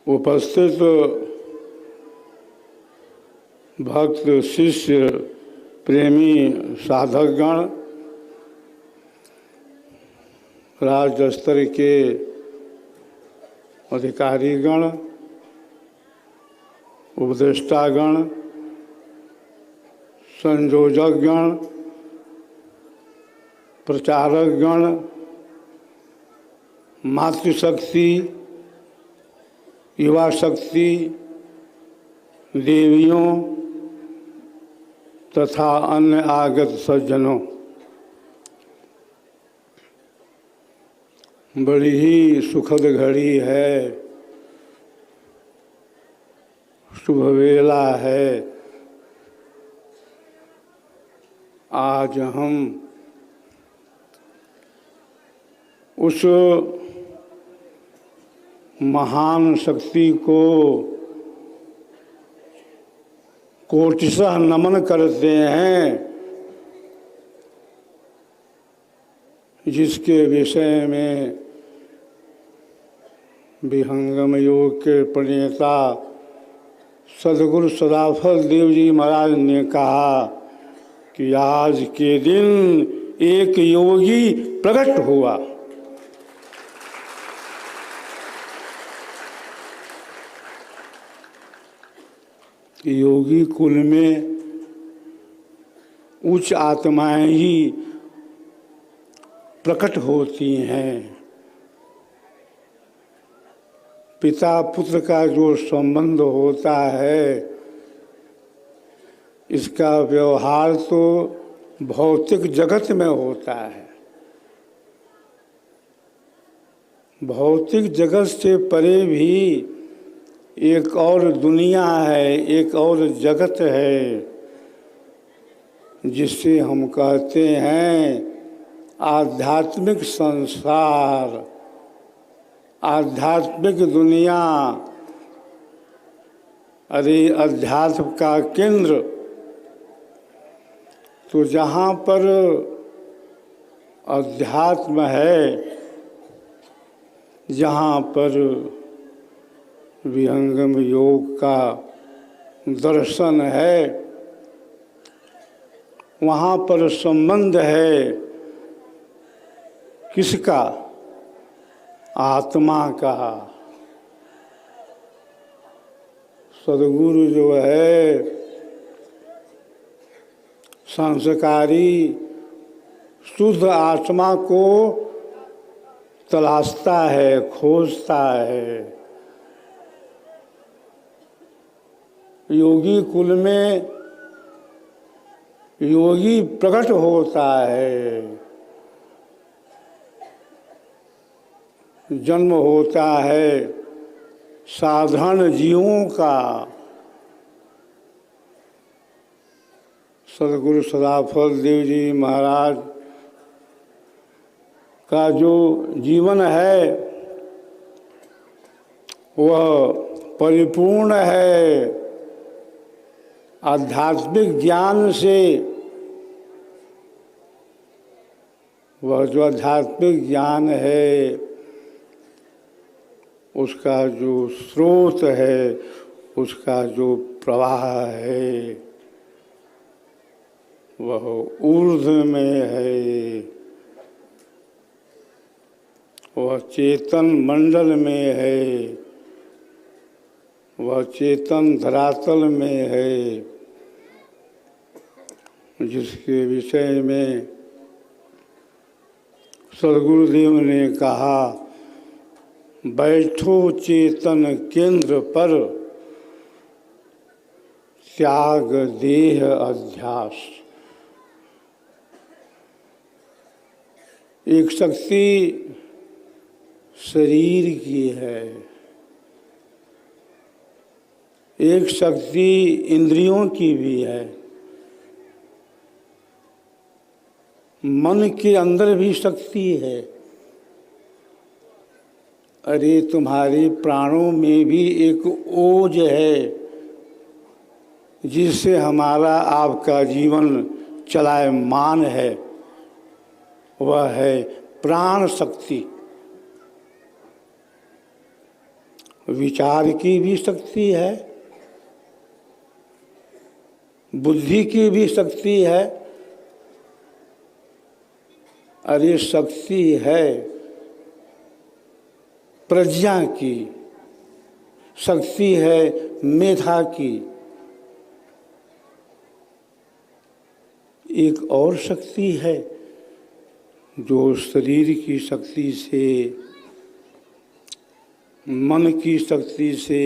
उपस्थित भक्त शिष्य प्रेमी साधकगण, राज्य स्तर के अधिकारीगण, उपदेष्टागण, संयोजकगण, प्रचारकगण, मातृशक्ति, युवा शक्ति, देवियों तथा अन्य आगत सज्जनों, बड़ी ही सुखद घड़ी है, शुभ वेला है। आज हम उस महान शक्ति को कोटिशः नमन करते हैं जिसके विषय में विहंगम योग के प्रणेता सद्गुरु सदाफल देव जी महाराज ने कहा कि आज के दिन एक योगी प्रकट हुआ। योगी कुल में उच्च आत्माएं ही प्रकट होती हैं। पिता पुत्र का जो संबंध होता है, इसका व्यवहार तो भौतिक जगत में होता है। भौतिक जगत से परे भी एक और दुनिया है, एक और जगत है, जिसे हम कहते हैं आध्यात्मिक संसार, आध्यात्मिक दुनिया। अरे अध्यात्म का केंद्र तो जहाँ पर अध्यात्म है, जहाँ पर विहंगम योग का दर्शन है, वहाँ पर संबंध है किसका? आत्मा का। सद्गुरु जो है संस्कारी शुद्ध आत्मा को तलाशता है, खोजता है। योगी कुल में योगी प्रकट होता है, जन्म होता है साधारण जीवों का। सद्गुरु सदाफल देव जी महाराज का जो जीवन है वह परिपूर्ण है आध्यात्मिक ज्ञान से। वह जो आध्यात्मिक ज्ञान है उसका जो स्रोत है, उसका जो प्रवाह है, वह ऊर्ध्व में है, वह चेतन मंडल में है, वह चेतन धरातल में है, जिसके विषय में सद्गुरुदेव ने कहा, बैठो चेतन केंद्र पर, त्याग देह अध्यास। एक शक्ति शरीर की है, एक शक्ति इंद्रियों की भी है, मन के अंदर भी शक्ति है। अरे तुम्हारे प्राणों में भी एक ओज है जिससे हमारा आपका जीवन चलायमान है, वह है प्राण शक्ति। विचार की भी शक्ति है, बुद्धि की भी शक्ति है। अरे शक्ति है प्रज्ञा की, शक्ति है मेधा की। एक और शक्ति है जो शरीर की शक्ति से, मन की शक्ति से,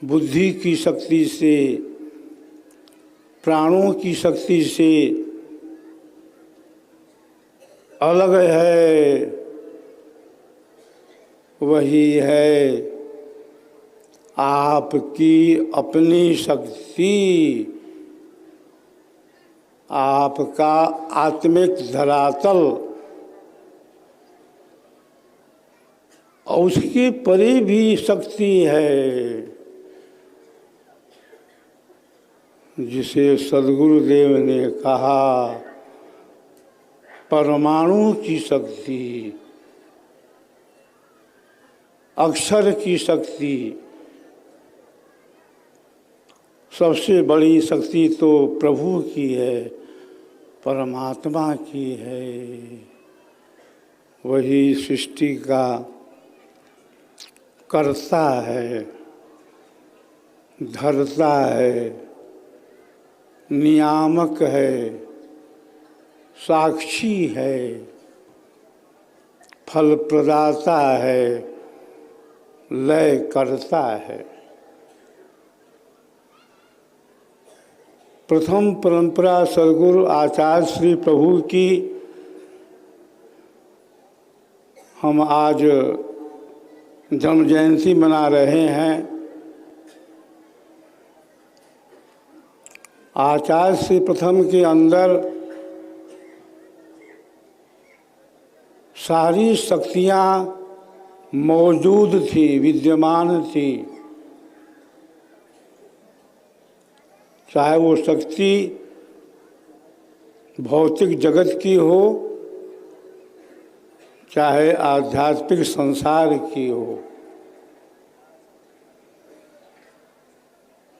बुद्धि की शक्ति से, प्राणों की शक्ति से अलग है। वही है आपकी अपनी शक्ति, आपका आत्मिक धरातल। और उसके परे भी शक्ति है जिसे सद्गुरुदेव ने कहा परमाणु की शक्ति, अक्षर की शक्ति। सबसे बड़ी शक्ति तो प्रभु की है, परमात्मा की है। वही सृष्टि का कर्ता है, धर्ता है, नियामक है, साक्षी है, फल प्रदाता है, लय करता है। प्रथम परंपरा सद्गुरु आचार्य श्री प्रभु की हम आज जन्म जयंती मना रहे हैं। आचार्य श्री प्रथम के अंदर सारी शक्तियाँ मौजूद थी, विद्यमान थी। चाहे वो शक्ति भौतिक जगत की हो, चाहे आध्यात्मिक संसार की हो।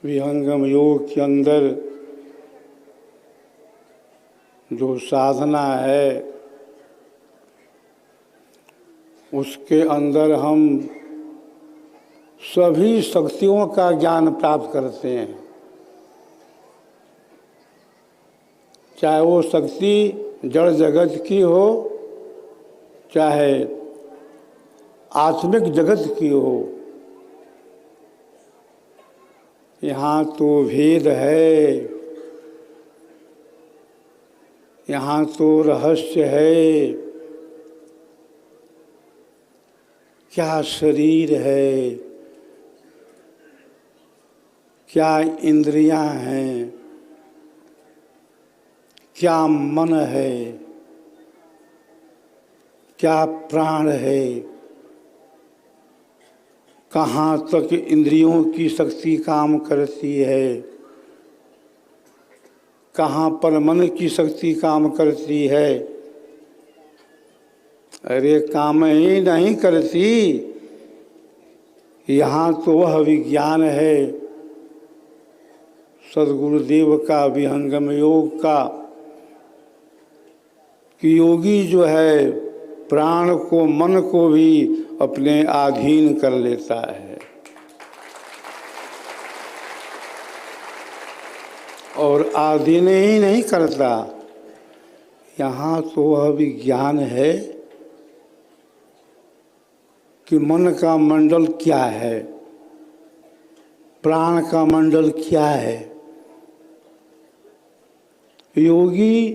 विहंगम योग के अंदर जो साधना है उसके अंदर हम सभी शक्तियों का ज्ञान प्राप्त करते हैं। चाहे वो शक्ति जड़ जगत की हो, चाहे आत्मिक जगत की हो। यहाँ तो भेद है, यहाँ तो रहस्य है। क्या शरीर है, क्या इंद्रियां हैं, क्या मन है, क्या प्राण है, कहाँ तक इंद्रियों की शक्ति काम करती है, कहाँ पर मन की शक्ति काम करती है। अरे काम ही नहीं करती। यहाँ तो वह विज्ञान है सद्गुरुदेव का, विहंगम योग का, कि योगी जो है प्राण को, मन को भी अपने अधीन कर लेता है। और अधीन ही नहीं करता, यहाँ तो वह विज्ञान है कि मन का मंडल क्या है, प्राण का मंडल क्या है। योगी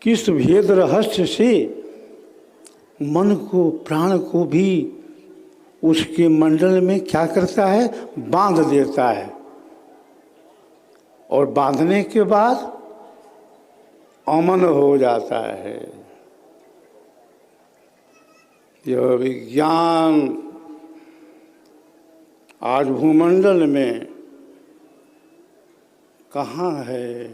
किस भेद रहस्य से मन को, प्राण को भी उसके मंडल में क्या करता है, बांध देता है। और बांधने के बाद अमन हो जाता है। यह विज्ञान आज भूमंडल में कहाँ है?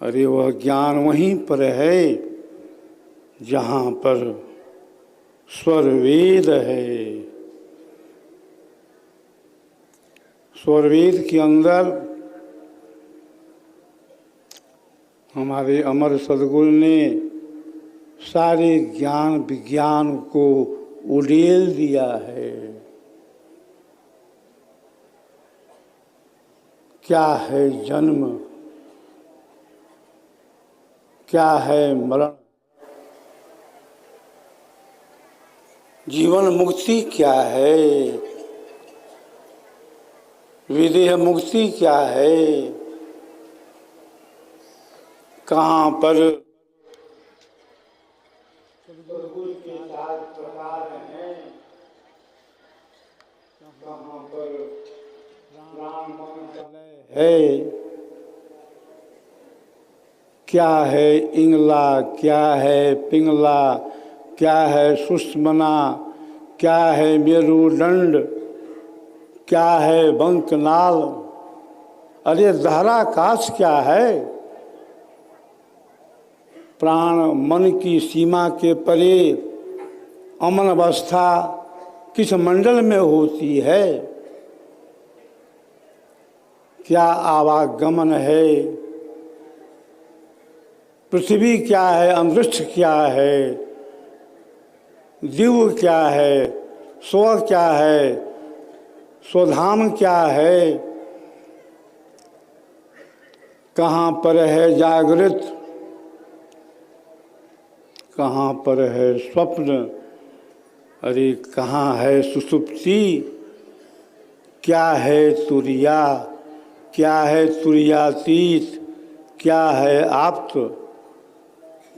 अरे वह ज्ञान वहीं पर है जहाँ पर स्वरवेद है। स्वरवेद के अंदर हमारे अमर सदगुरु ने सारे ज्ञान विज्ञान को उड़ेल दिया है। क्या है जन्म, क्या है मरण, जीवन मुक्ति क्या है, विदेह मुक्ति क्या है, कहाँ पर सदगुरु के साथ प्रकार हैं, कहाँ पर राम मंत्रालय है, क्या है इंगला, क्या है पिंगला, क्या है सुषमना, क्या है मेरुदंड, क्या है बंकनाल, अरे दहराकाश क्या है। प्राण मन की सीमा के परे अमन अवस्था किस मंडल में होती है। क्या आवागमन है, पृथ्वी क्या है, अंतरिक्ष क्या है, दिव्य क्या है, स्व क्या है, स्वधाम क्या है, कहाँ पर है जागृत, कहाँ पर है स्वप्न, अरे कहाँ है सुषुप्ति, क्या है तुरिया, क्या है तुरियातीत, क्या है आप्त,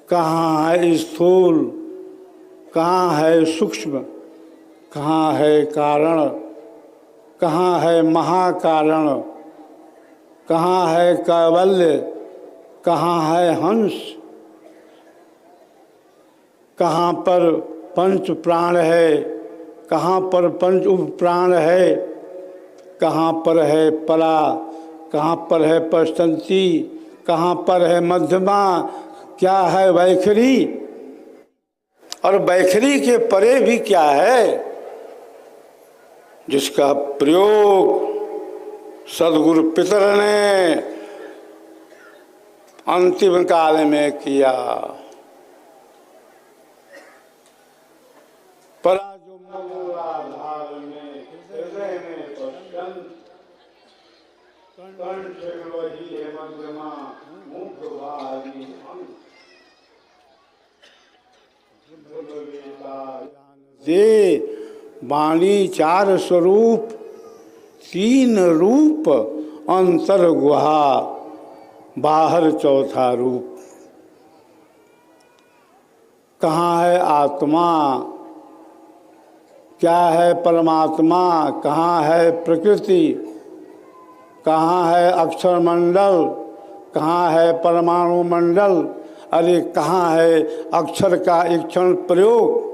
कहाँ है स्थूल, कहाँ है सूक्ष्म, कहाँ है कारण, कहाँ है महाकारण, कहाँ है कैवल्य, कहाँ है हंस, कहाँ पर पंच प्राण है, कहाँ पर पंच उप प्राण है, कहाँ पर है परा, कहाँ पर है पश्चंती, कहाँ पर है मध्यमा, क्या है वैखरी, और वैखरी के परे भी क्या है, जिसका प्रयोग सदगुरु पितर ने अंतिम काल में किया। परा जो मूलाधार में हृदय में पश्यंत, कंठ वही है मध्यमा मुख वाली अंत। दे वाणी चार स्वरूप, तीन रूप अंतर गुहा, बाहर चौथा रूप। कहाँ है आत्मा, क्या है परमात्मा, कहाँ है प्रकृति, कहाँ है अक्षर मंडल, कहाँ है परमाणु मंडल, अरे कहाँ है अक्षर का एक क्षण प्रयोग।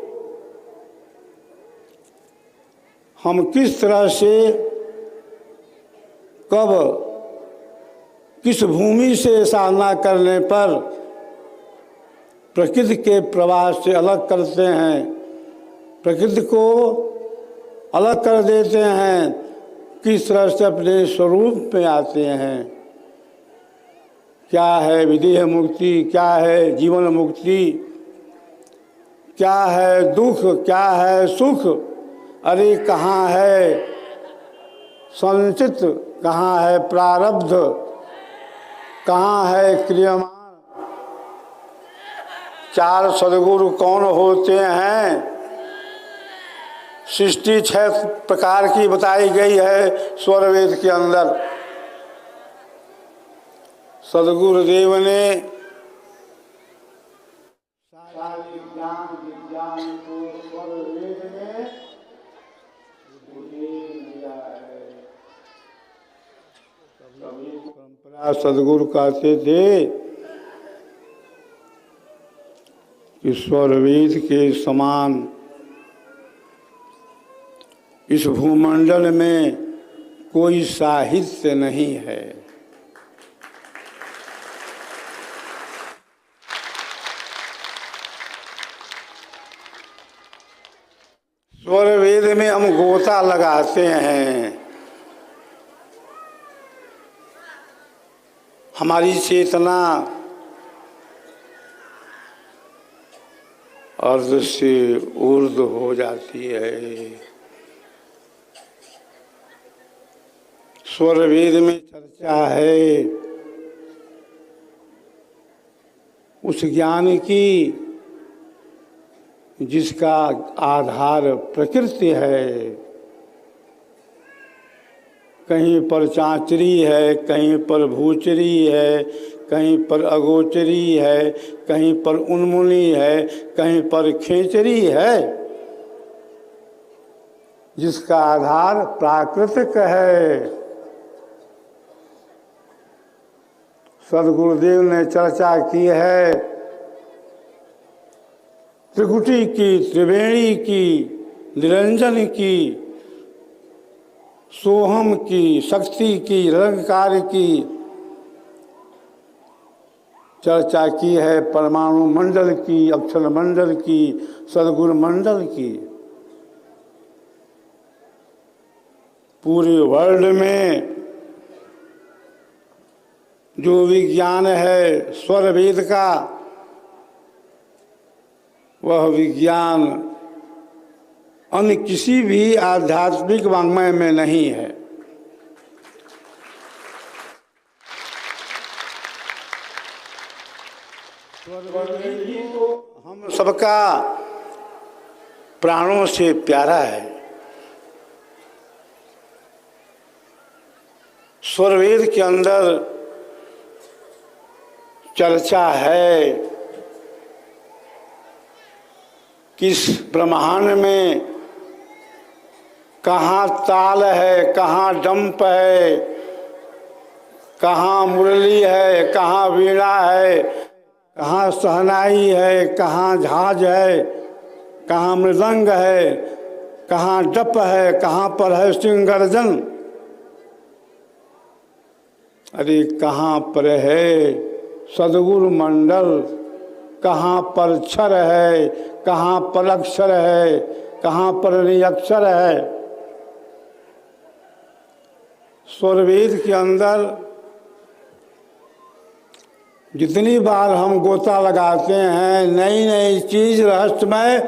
हम किस तरह से कब किस भूमि से साधना करने पर प्रकृति के प्रवाह से अलग करते हैं, प्रकृति को अलग कर देते हैं, किस तरह से अपने स्वरूप में आते हैं। क्या है विदेह मुक्ति, क्या है जीवन मुक्ति, क्या है दुख, क्या है सुख, अरे कहाँ है संचित, कहाँ है प्रारब्ध, कहाँ है क्रियमान। चार सदगुरु कौन होते हैं, सृष्टि 6 प्रकार की बताई गई है स्वरवेद के अंदर। सदगुरुदेव ने सारे ज्ञान विज्ञान को स्वरवेद में उड़ेल दिया है। सभी परंपरा सदगुरु कहते थे कि स्वरवेद के समान इस भूमंडल में कोई साहित्य नहीं है। स्वर वेद में हम गोता लगाते हैं। हमारी चेतना अर्ध से ऊर्ध्व हो जाती है। स्वर वेद में चर्चा है उस ज्ञान की जिसका आधार प्रकृति है। कहीं पर चांचरी है, कहीं पर भूचरी है, कहीं पर अगोचरी है, कहीं पर उन्मुनी है, कहीं पर खेचरी है, जिसका आधार प्राकृतिक है। सदगुरुदेव ने चर्चा की है त्रिकुटी की, त्रिवेणी की, निरंजन की, सोहम की, शक्ति की, निरंकार की। चर्चा की है परमाणु मंडल की, अक्षर मंडल की, सदगुरु मंडल की। पूरे वर्ल्ड में जो विज्ञान है स्वर वेद का, वह विज्ञान अन्य किसी भी आध्यात्मिक वाङ्मय में नहीं है। हम सबका प्राणों से प्यारा है। स्वरवेद के अंदर चर्चा है कि इस ब्रह्मांड में कहाँ ताल है, कहाँ डंप है, कहाँ मुरली है, कहाँ वीणा है, कहाँ सहनाई है, कहाँ झांझ है, कहाँ मृदंग है, कहाँ डप है, कहाँ पर है सिंगर्जन। अरे कहाँ पर है सदगुरु मंडल, कहाँ पर क्षर है, कहाँ पर अक्षर है, कहाँ पर निरक्षर है। स्वरवेद के अंदर जितनी बार हम गोता लगाते हैं, नई नई चीज रहस्यमय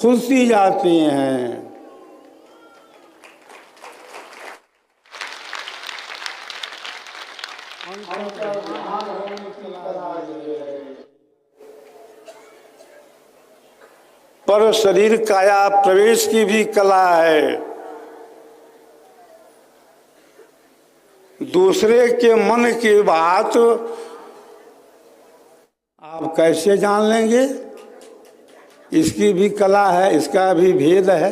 खुलती जाती हैं। पर शरीर काया प्रवेश की भी कला है। दूसरे के मन की बात आप कैसे जान लेंगे, इसकी भी कला है, इसका भी भेद है।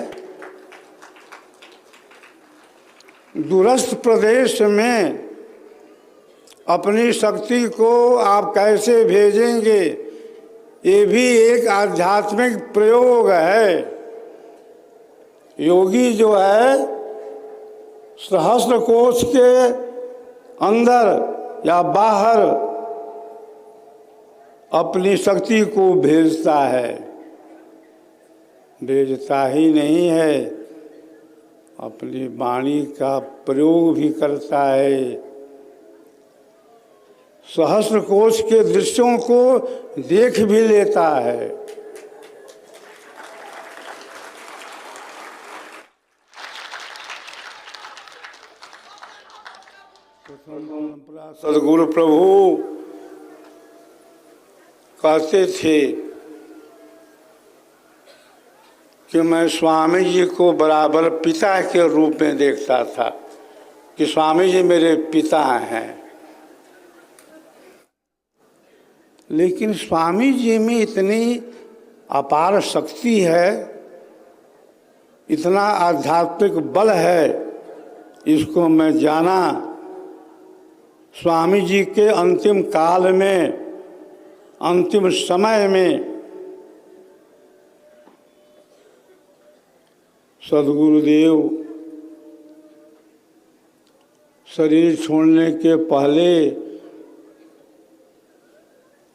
दूरस्थ प्रदेश में अपनी शक्ति को आप कैसे भेजेंगे, ये भी एक आध्यात्मिक प्रयोग है। योगी जो है सहस्त्र कोश के अंदर या बाहर अपनी शक्ति को भेजता है, भेजता ही नहीं है, अपनी वाणी का प्रयोग भी करता है। सहस्त्र कोश के दृश्यों को देख भी लेता है। सदगुरु प्रभु कहते थे कि मैं स्वामी जी को बराबर पिता के रूप में देखता था, कि स्वामी जी मेरे पिता हैं। लेकिन स्वामी जी में इतनी अपार शक्ति है, इतना आध्यात्मिक बल है, इसको मैं जाना स्वामी जी के अंतिम काल में, अंतिम समय में। सदगुरुदेव शरीर छोड़ने के पहले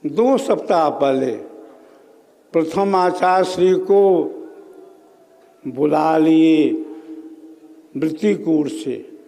2 सप्ताह पहले प्रथम आचार्य श्री को बुला लिए वृत्तिकूट से।